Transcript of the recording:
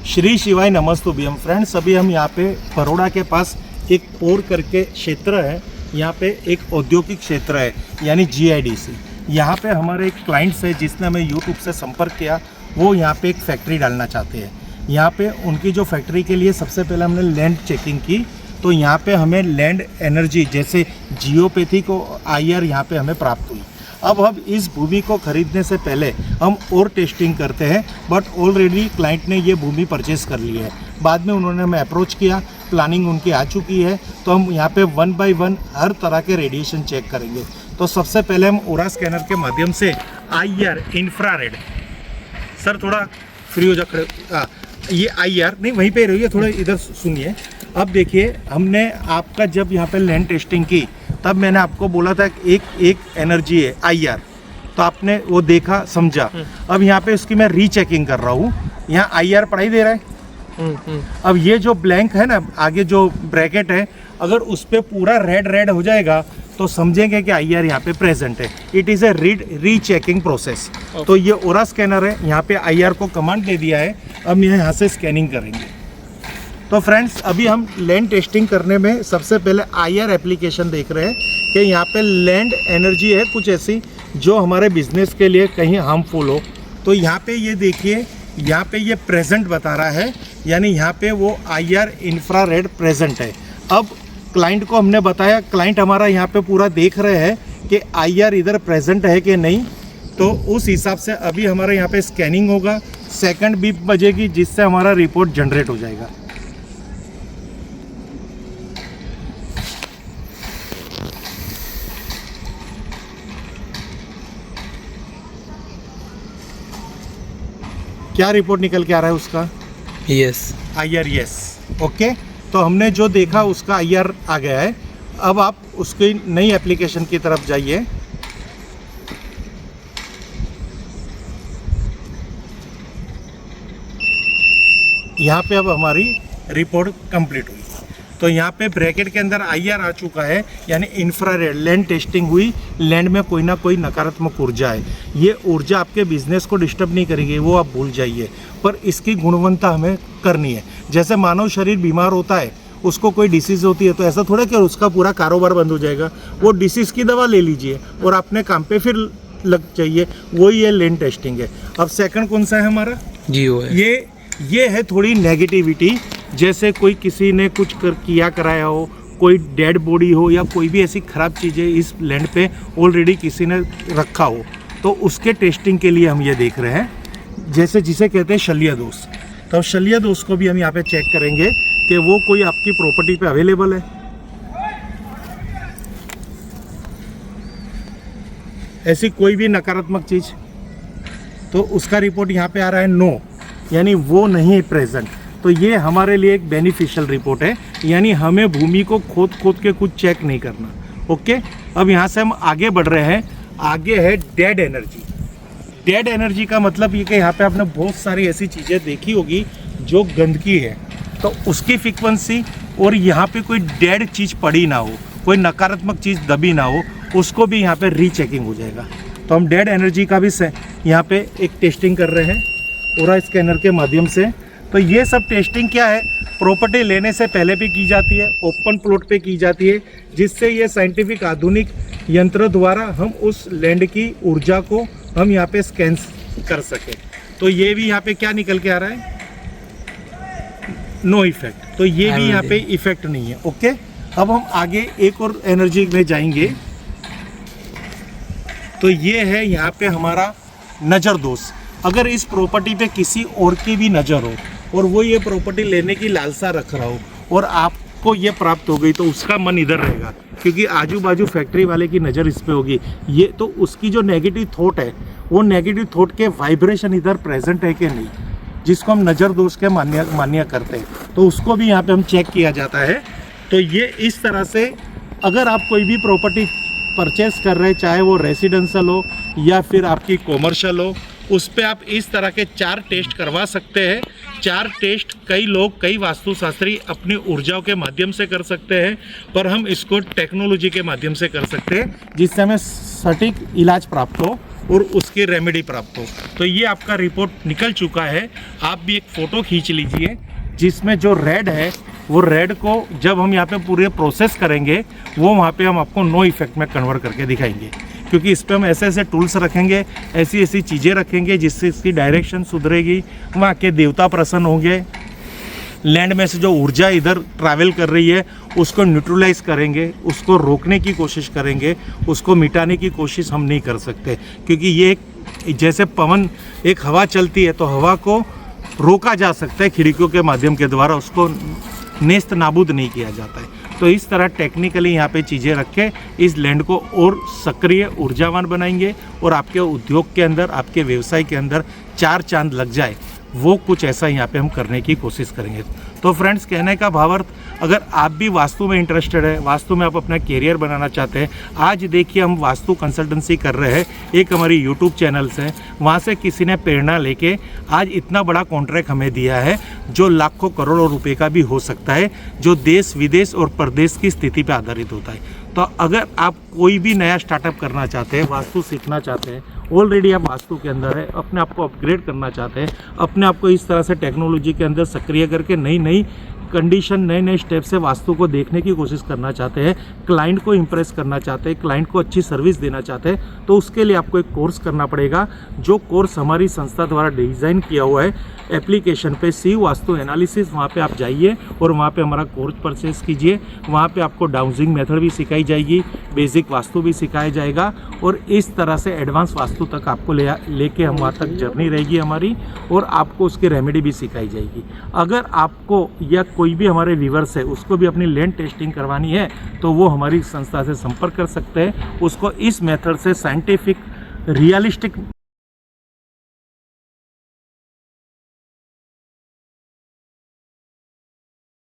श्री शिवाय नमस्तुभ्यम। फ्रेंड्स, अभी हम यहाँ पे बड़ौदा के पास एक पोर करके क्षेत्र है, यहाँ पे एक औद्योगिक क्षेत्र है यानी GIDC। यहाँ पे हमारे एक क्लाइंट्स है जिसने हमें यूट्यूब से संपर्क किया, वो यहाँ पे एक फैक्ट्री डालना चाहते हैं। यहाँ पे उनकी जो फैक्ट्री के लिए सबसे पहले हमने लैंड चेकिंग की, तो यहाँ पे हमें लैंड एनर्जी जैसे जियोपैथिक IR यहाँ पे हमें प्राप्त हुई। अब हम इस भूमि को खरीदने से पहले हम और टेस्टिंग करते हैं, बट ऑलरेडी क्लाइंट ने ये भूमि परचेस कर ली है। बाद में उन्होंने हमें अप्रोच किया, प्लानिंग उनकी आ चुकी है, तो हम यहाँ पे 1 बाय 1 हर तरह के रेडिएशन चेक करेंगे। तो सबसे पहले हम ओरा स्कैनर के माध्यम से IR इंफ्रारेड, सर थोड़ा फ्री हो जा खड़े, ये IR नहीं वहीं पे रहिए, थोड़ा इधर सुनिए। अब देखिए, हमने आपका जब यहाँ पे लैंड टेस्टिंग की तब मैंने आपको बोला था कि एक एनर्जी है IR, तो आपने वो देखा समझा। अब यहाँ पे उसकी मैं रीचेकिंग कर रहा हूँ, यहाँ IR पढ़ाई दे रहा है। अब ये जो ब्लैंक है ना, आगे जो ब्रैकेट है, अगर उस पर पूरा रेड हो जाएगा तो समझेंगे कि IR यहाँ पे प्रेजेंट है। It is a rechecking process. तो ये ओरा स्कैनर है, यहाँ पे IR को कमांड दे दिया है, अब यहाँ से स्कैनिंग करेंगे। तो फ्रेंड्स, अभी हम लैंड टेस्टिंग करने में सबसे पहले IR एप्लीकेशन देख रहे हैं कि यहाँ पे लैंड एनर्जी है कुछ ऐसी जो हमारे बिजनेस के लिए कहीं हार्मफुल हो। तो यहाँ पे ये देखिए, यहाँ पे ये प्रेजेंट बता रहा है, यानी यहाँ पे वो IR इंफ्रारेड प्रेजेंट है। अब क्लाइंट को हमने बताया, क्लाइंट हमारा यहाँ पे पूरा देख रहे हैं कि IR इधर प्रेजेंट है कि नहीं। तो उस हिसाब से अभी हमारे यहाँ पे स्कैनिंग होगा, सेकंड बीप बजेगी, जिससे हमारा रिपोर्ट जनरेट हो जाएगा। क्या रिपोर्ट निकल के आ रहा है उसका? Yes IR yes. ओके, तो हमने जो देखा उसका IR आ गया है। अब आप उसकी नई एप्लीकेशन की तरफ जाइए। यहाँ पे अब हमारी रिपोर्ट कंप्लीट हुई। तो यहाँ पे ब्रैकेट के अंदर IR आ चुका है, यानी इंफ्रारेड लैंड टेस्टिंग हुई। लैंड में कोई ना कोई नकारात्मक ऊर्जा है, ये ऊर्जा आपके बिजनेस को डिस्टर्ब नहीं करेगी, वो आप भूल जाइए, पर इसकी गुणवत्ता हमें करनी है। जैसे मानव शरीर बीमार होता है, उसको कोई डिसीज़ होती है, तो ऐसा थोड़ा कि उसका पूरा कारोबार बंद हो जाएगा। वो डिसीज़ की दवा ले लीजिए और अपने काम पे फिर लग जाइए, वही ये लैंड टेस्टिंग है। अब सेकंड कौन सा है हमारा? जियो है। ये है थोड़ी नेगेटिविटी, जैसे कोई किसी ने कुछ किया कराया हो, कोई डेड बॉडी हो या कोई भी ऐसी ख़राब चीज़ें इस लैंड पे ऑलरेडी किसी ने रखा हो, तो उसके टेस्टिंग के लिए हम ये देख रहे हैं, जैसे जिसे कहते हैं शल्य दोष। तो शल्य दोष को भी हम यहाँ पे चेक करेंगे कि वो कोई आपकी प्रॉपर्टी पे अवेलेबल है। ऐसी कोई भी नकारात्मक चीज़, तो उसका रिपोर्ट यहाँ पे आ रहा है नो, यानी वो नहीं है प्रेजेंट। तो ये हमारे लिए एक बेनिफिशियल रिपोर्ट है, यानी हमें भूमि को खोद के कुछ चेक नहीं करना। ओके, अब यहाँ से हम आगे बढ़ रहे हैं। आगे है डेड एनर्जी। डेड एनर्जी का मतलब ये कि यहाँ पे आपने बहुत सारी ऐसी चीज़ें देखी होगी जो गंदगी है, तो उसकी फ्रीक्वेंसी और यहाँ पे कोई डेड चीज़ पड़ी ना हो, कोई नकारात्मक चीज़ दबी ना हो, उसको भी यहाँ पे रीचेकिंग हो जाएगा। तो हम डेड एनर्जी का भी यहाँ पे एक टेस्टिंग कर रहे हैं ओरा स्कैनर के माध्यम से। तो ये सब टेस्टिंग क्या है, प्रॉपर्टी लेने से पहले भी की जाती है, ओपन प्लॉट पे की जाती है, जिससे ये साइंटिफिक आधुनिक यंत्र द्वारा हम उस लैंड की ऊर्जा को हम यहाँ पे स्कैन कर सकें। तो ये भी यहाँ पे क्या निकल के आ रहा है? No effect. तो ये भी यहाँ पे इफेक्ट नहीं है। ओके, अब हम आगे एक और एनर्जी में जाएंगे। तो ये है यहाँ पे हमारा नज़र दोष। अगर इस प्रॉपर्टी पे किसी और की भी नज़र हो और वो ये प्रॉपर्टी लेने की लालसा रख रहा हो और आपको ये प्राप्त हो गई, तो उसका मन इधर रहेगा, क्योंकि आजू बाजू फैक्ट्री वाले की नज़र इस पे होगी। ये तो उसकी जो नेगेटिव थॉट है, वो नेगेटिव थॉट के वाइब्रेशन इधर प्रेजेंट है कि नहीं, जिसको हम नज़र दोष के मान्य करते हैं, तो उसको भी यहाँ पे हम चेक किया जाता है। तो ये इस तरह से अगर आप कोई भी प्रॉपर्टी परचेस कर रहे हैं, चाहे वो रेसिडेंशियल हो या फिर आपकी कॉमर्शियल हो, उस पर आप इस तरह के 4 टेस्ट करवा सकते हैं। 4 टेस्ट कई लोग, कई वास्तुशास्त्री अपनी ऊर्जाओं के माध्यम से कर सकते हैं, पर हम इसको टेक्नोलॉजी के माध्यम से कर सकते हैं, जिससे हमें सटीक इलाज प्राप्त हो और उसकी रेमेडी प्राप्त हो। तो ये आपका रिपोर्ट निकल चुका है। आप भी एक फ़ोटो खींच लीजिए जिसमें जो रेड है वो रेड को जब हम यहाँ पे पूरे प्रोसेस करेंगे वो वहाँ पे हम आपको नो इफेक्ट में कन्वर्ट करके दिखाएंगे, क्योंकि इस पर हम ऐसे ऐसे टूल्स रखेंगे, ऐसी ऐसी चीज़ें रखेंगे जिससे इसकी डायरेक्शन सुधरेगी, वहाँ के देवता प्रसन्न होंगे, लैंड में से जो ऊर्जा इधर ट्रैवल कर रही है उसको न्यूट्रलाइज करेंगे, उसको रोकने की कोशिश करेंगे, उसको मिटाने की कोशिश हम नहीं कर सकते, क्योंकि ये एक जैसे पवन एक हवा चलती है तो हवा को रोका जा सकता है खिड़कियों के माध्यम के द्वारा, उसको नेस्त नाबूद नहीं किया जाता है। तो इस तरह टेक्निकली यहाँ पे चीज़ें रख के इस लैंड को और सक्रिय ऊर्जावान बनाएंगे और आपके उद्योग के अंदर, आपके व्यवसाय के अंदर 4 चांद लग जाए, वो कुछ ऐसा यहाँ पे हम करने की कोशिश करेंगे। तो फ्रेंड्स, कहने का भावार्थ, अगर आप भी वास्तु में इंटरेस्टेड है, वास्तु में आप अपना कैरियर बनाना चाहते हैं, आज देखिए हम वास्तु कंसल्टेंसी कर रहे हैं, एक हमारी यूट्यूब चैनल्स है, वहाँ से किसी ने प्रेरणा लेके आज इतना बड़ा कॉन्ट्रैक्ट हमें दिया है जो लाखों करोड़ों रुपए का भी हो सकता है, जो देश विदेश और प्रदेश की स्थिति पर आधारित होता है। तो अगर आप कोई भी नया स्टार्टअप करना चाहते हैं, वास्तु सीखना चाहते हैं, ऑलरेडी आप वास्तु के अंदर है, अपने आप को अपग्रेड करना चाहते हैं, अपने आप को इस तरह से टेक्नोलॉजी के अंदर सक्रिय करके नई नई कंडीशन, नए नए स्टेप से वास्तु को देखने की कोशिश करना चाहते हैं, क्लाइंट को इम्प्रेस करना चाहते हैं, क्लाइंट को अच्छी सर्विस देना चाहते हैं, तो उसके लिए आपको एक कोर्स करना पड़ेगा। जो कोर्स हमारी संस्था द्वारा डिज़ाइन किया हुआ है एप्लीकेशन पे सी वास्तु एनालिसिस, वहाँ पे आप जाइए और वहाँ पे हमारा कोर्स परचेस कीजिए। वहाँ पे आपको डाउजिंग मेथड भी सिखाई जाएगी, बेसिक वास्तु भी सिखाया जाएगा और इस तरह से एडवांस वास्तु तक आपको लेके हम वहाँ तक जर्नी रहेगी हमारी, और आपको उसकी रेमेडी भी सिखाई जाएगी। अगर आपको या कोई भी हमारे व्यूअर्स है उसको भी अपनी लैंड टेस्टिंग करवानी है तो वो हमारी संस्था से संपर्क कर सकते हैं। उसको इस मेथड से साइंटिफिक रियलिस्टिक